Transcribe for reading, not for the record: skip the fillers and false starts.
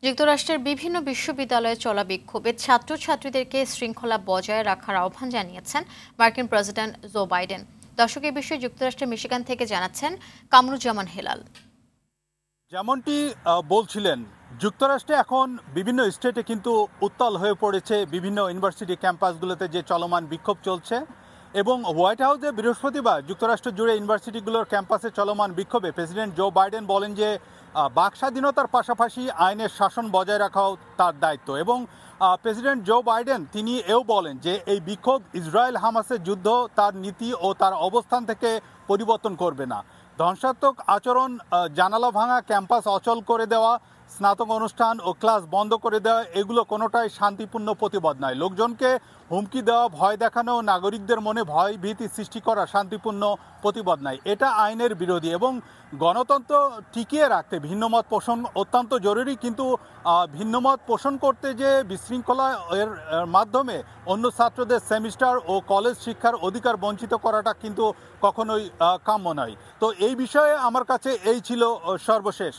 যুক্তরাষ্ট্রের বিভিন্ন বিশ্ববিদ্যালয়ে চলা বিক্ষোভে ছাত্রছাত্রীদেরকে শৃঙ্খলা বজায় রাখার আহ্বান জানিয়েছেন মার্কিন প্রেসিডেন্ট জো বাইডেন। দর্শক, এই বিষয়ে যুক্তরাষ্ট্রের মিশিগান থেকে জানাচ্ছেন কামরুজ্জামান হেলাল। যেমনটি বলছিলেন, যুক্তরাষ্ট্রে এখন বিভিন্ন স্টেটে কিন্তু উত্তাল হয়ে পড়েছে বিভিন্ন ইউনিভার্সিটি ক্যাম্পাসগুলোতে যে চলমান বিক্ষোভ চলছে। এবং হোয়াইট হাউসে বৃহস্পতিবার যুক্তরাষ্ট্র জুড়ে ইউনিভার্সিটিগুলোর ক্যাম্পাসে চলমান বিক্ষোভে প্রেসিডেন্ট জো বাইডেন বলেন যে বাক স্বাধীনতার পাশাপাশি আইনের শাসন বজায় রাখাও তার দায়িত্ব। এবং প্রেসিডেন্ট জো বাইডেন তিনি এও বলেন যে এই বিক্ষোভ ইসরায়েল হামাসের যুদ্ধ তার নীতি ও তার অবস্থান থেকে পরিবর্তন করবে না। ধ্বংসাত্মক আচরণ, জানালা ভাঙা, ক্যাম্পাস অচল করে দেওয়া, স্নাতক অনুষ্ঠান ও ক্লাস বন্ধ করে দেওয়া, এগুলো কোনোটাই শান্তিপূর্ণ প্রতিবাদ নয়। লোকজনকে হুমকি দেওয়া, ভয় দেখানো, নাগরিকদের মনে ভয় ভীতি সৃষ্টি করা শান্তিপূর্ণ প্রতিবাদ নয়, এটা আইনের বিরোধী। এবং গণতন্ত্র টিকিয়ে রাখতে ভিন্নমত পোষণ অত্যন্ত জরুরি, কিন্তু ভিন্নমত পোষণ করতে যে বিশৃঙ্খলা এর মাধ্যমে অন্য ছাত্রদের সেমিস্টার ও কলেজ শিক্ষার অধিকার বঞ্চিত করাটা কিন্তু কখনোই কাম্য নয়। তো এই বিষয়ে আমার কাছে এই ছিল সর্বশেষ।